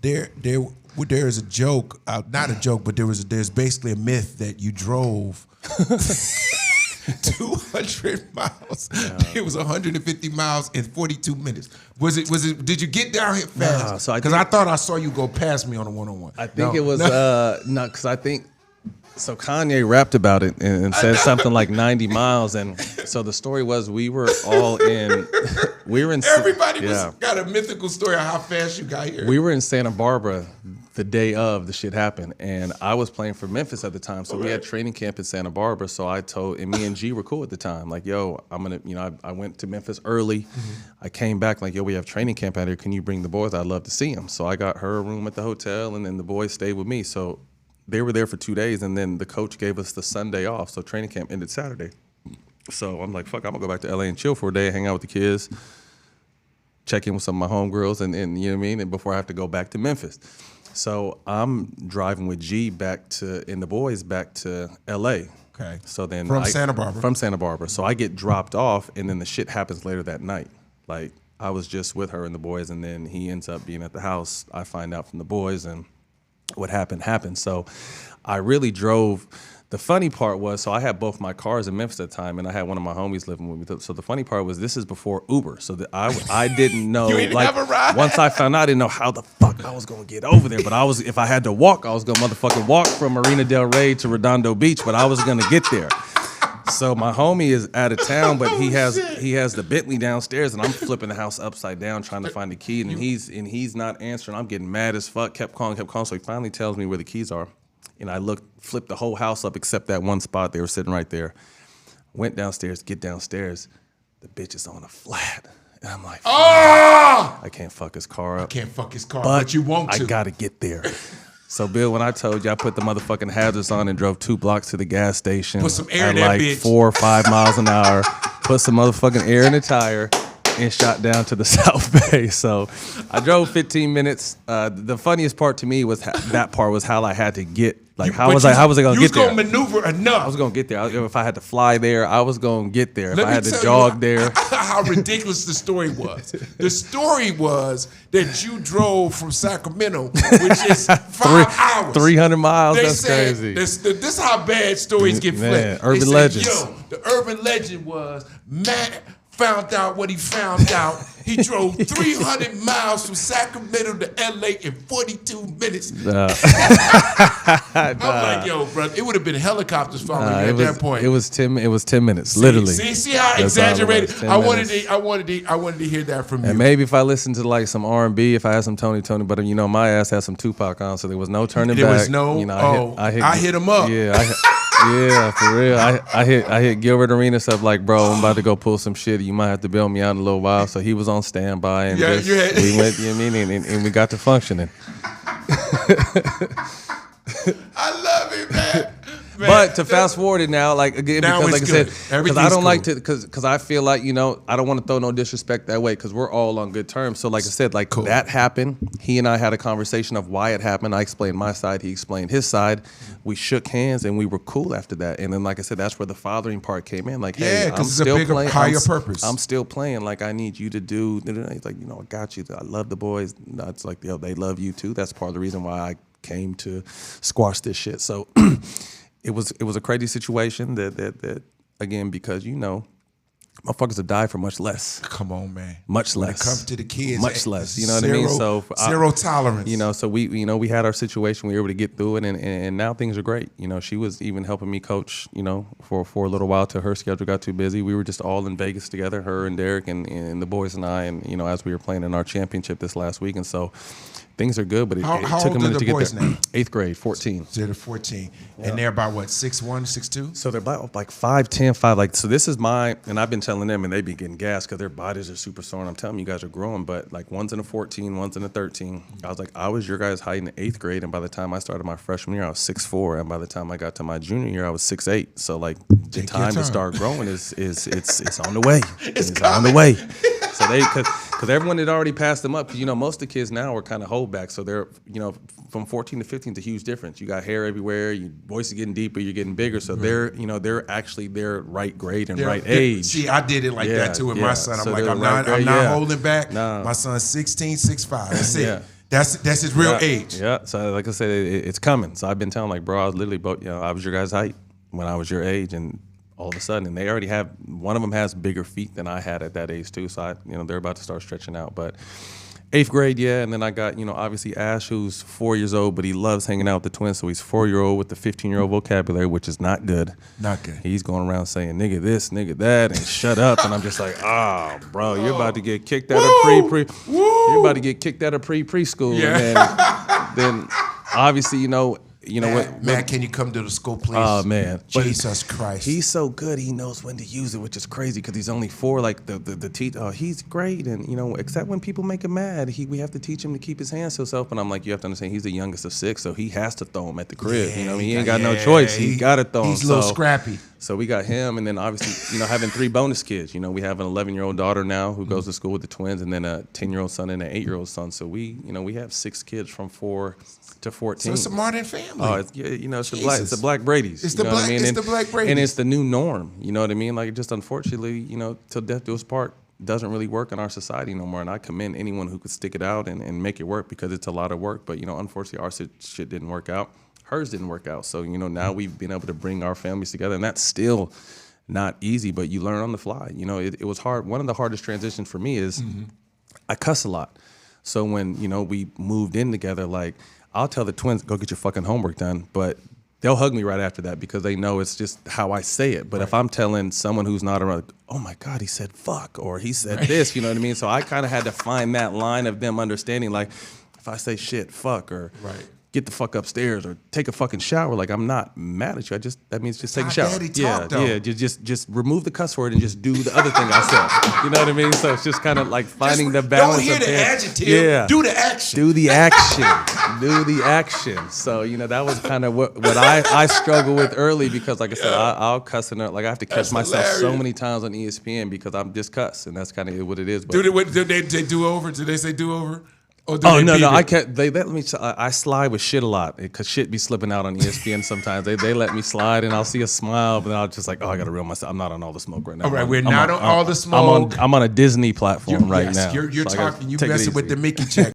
there is a joke, not a joke, but there's basically a myth that you drove 200 miles. Yeah. It was 150 miles in 42 minutes. Was it? Did you get down here fast? Because I thought I saw you go past me on a one-on-one. I think it was no, because I think. So Kanye rapped about it and said something like 90 miles, and so the story was we were in. Everybody got a mythical story of how fast you got here. We were in Santa Barbara the day of the shit happened, and I was playing for Memphis at the time, so we had training camp in Santa Barbara. So I told, and me and G were cool at the time, like, yo, I'm gonna, I went to Memphis early. Mm-hmm. I came back like, yo, we have training camp out here. Can you bring the boys? I'd love to see them. So I got her a room at the hotel, and then the boys stayed with me. So they were there for 2 days, and then the coach gave us the Sunday off. So training camp ended Saturday. So I'm like, fuck, I'm gonna go back to LA and chill for a day, hang out with the kids, check in with some of my homegirls, and you know what I mean? And before I have to go back to Memphis. So I'm driving with G and the boys back to LA. Okay. So then Santa Barbara. From Santa Barbara. So I get dropped off, and then the shit happens later that night. Like, I was just with her and the boys, and then he ends up being at the house. I find out from the boys, and what happened. So I really drove. The funny part was, so I had both my cars in Memphis at the time, and I had one of my homies living with me. So the funny part was, this is before Uber. So I didn't know. You didn't have a ride? Once I found out, I didn't know how the fuck I was going to get over there. But if I had to walk, I was going to motherfucking walk from Marina Del Rey to Redondo Beach, but I was going to get there. So my homie is out of town, but he has the Bentley downstairs, and I'm flipping the house upside down trying to find the key, and he's not answering. I'm getting mad as fuck. Kept calling. So he finally tells me where the keys are, and I flipped the whole house up except that one spot. They were sitting right there. Went downstairs. Get downstairs. The bitch is on a flat, and I'm like, I can't fuck his car up. I can't fuck his car, but you want to. I gotta get there. So, Bill, when I told you I put the motherfucking hazards on and drove 2 blocks to the gas station, put some air at in that like bitch. 4 or 5 miles an hour, put some motherfucking air in the tire, and shot down to the South Bay. So I drove 15 minutes. The funniest part to me was how I had to get. Like, how was I going to get there? You was going to maneuver enough. I was going to get there. If I had to fly there, I was going to get there. If I had to jog there. How ridiculous the story was. The story was that you drove from Sacramento, which is 5 hours. 300 miles, that's crazy. This is how bad stories get flipped. Urban legends. Yo, the urban legend was Matt found out what he found out. He drove 300 miles from Sacramento to LA in 42 minutes. I'm like, yo, bro, it would have been helicopters following you at that point. It was 10 minutes, literally. See how exaggerated. I wanted to hear that from you. And maybe if I listened to like some R&B, if I had some Tony, but my ass had some Tupac on, so there was no turning back. There was no. I hit him up. Yeah. Yeah, for real. I hit Gilbert Arena stuff like, bro, I'm about to go pull some shit. You might have to bail me out in a little while. So he was on standby, and we went, you know what I mean, and we got to functioning. I love it, man. But to fast forward it now, like again, because like I said, because I don't like to, because I feel like, I don't want to throw no disrespect that way, because we're all on good terms. So like I said, like that happened. He and I had a conversation of why it happened. I explained my side. He explained his side. We shook hands and we were cool after that. And then, like I said, that's where the fathering part came in. Like, hey, I'm still playing. Higher purpose. I'm still playing. Like, I need you to do. He's like, I got you. I love the boys. It's like, they love you too. That's part of the reason why I came to squash this shit. So. It was a crazy situation that again, because motherfuckers have died for much less. Come on, man. Much less. When it comes to the kids, much less. You know what I mean? So zero tolerance. So we had our situation. We were able to get through it, and now things are great. She was even helping me coach. For a little while till her schedule got too busy. We were just all in Vegas together, her and Derek and the boys and I, and as we were playing in our championship this last week, and so. Things are good, but it took a minute to get there. Now? 8th grade, 14. So they're 14. Yeah. And they're about what, 6'1", 6'2"? So they're about like 5'10", 5. Like, so this is and I've been telling them, and they be getting gassed because their bodies are super sore. And I'm telling you guys are growing, but like one's in a 14, one's in a 13. I was like, I was your guys' height in the 8th grade, and by the time I started my freshman year, I was 6'4", and by the time I got to my junior year, I was 6'8". So like the time to start growing is it's on the way. It's on the way. So because everyone had already passed them up. Because most of the kids now are kind of holdback. So they're from 14 to 15 is a huge difference. You got hair everywhere. Your voice is getting deeper. You're getting bigger. So they're actually their right grade and right age. See, I did it like that too with my son. I'm like, I'm not holding back. No. My son's 16, 6'5". That's it. That's his real Yeah. age. Yeah. So like I said, it's coming. So I've been telling like, bro, I was literally, I was your guys' height when I was your age, and all of a sudden, and they already have, one of them has bigger feet than I had at that age too. So they're about to start stretching out. But 8th grade, yeah, and then I got, obviously Ash, who's 4 years old, but he loves hanging out with the twins. So he's 4-year-old with the 15-year-old vocabulary, which is not good. Not good. He's going around saying nigga this, nigga that, and shut up. And I'm just like, bro, you're about to get kicked out of pre. You're about to get kicked out of preschool. Yeah. And then obviously, Matt, can you come to the school, please? Oh man, But Jesus Christ. he's so good. He knows when to use it, which is crazy because he's only 4. Like the teacher, he's great, and except when people make him mad, we have to teach him to keep his hands to himself. And I'm like, you have to understand, he's the youngest of 6, so he has to throw him at the crib. He ain't got no choice. He got to throw him. He's a little scrappy. So we got him, and then obviously, having 3 bonus kids. We have an 11-year-old daughter now who goes to school with the twins, and then a 10-year-old son and an 8-year-old son. So we have 6 kids from 4 to 14. So it's a modern family. Oh, it's the black Brady's. It's the black. It's the black Brady's, and it's the new norm. You know what I mean? Like, just unfortunately, till death do us part doesn't really work in our society no more. And I commend anyone who could stick it out and make it work, because it's a lot of work. But unfortunately, our shit didn't work out. Hers didn't work out. So now we've been able to bring our families together, and that's still not easy. But you learn on the fly. It was hard. One of the hardest transitions for me is I cuss a lot. So when we moved in together, like, I'll tell the twins, go get your fucking homework done, but they'll hug me right after that because they know it's just how I say it. But if I'm telling someone who's not around, oh my God, he said fuck, or he said this, you know what I mean? So I kind of had to find that line of them understanding, like, if I say shit, fuck, or get the fuck upstairs, or take a fucking shower, like, I'm not mad at you. That means just take a shower. Just remove the cuss word and just do the other thing I said. You know what I mean? So it's just kind of like finding the balance. Don't hear of the adjective. Do the action. Do the action. Do the action. So that was kind of what I struggle with early, because like I said, I'll cuss and like I have to catch myself so many times on ESPN because I'm just cuss, and that's kind of what it is. But do they do over? Do they say do over? No, I can't. They let me. I slide with shit a lot because shit be slipping out on ESPN sometimes. They let me slide, and I'll see a smile, but I'll just like, I gotta reel myself. I'm not on All the Smoke right now. All right, we're not on All the Smoke. I'm on a Disney platform right now. You're So talking. You messing with the Mickey check.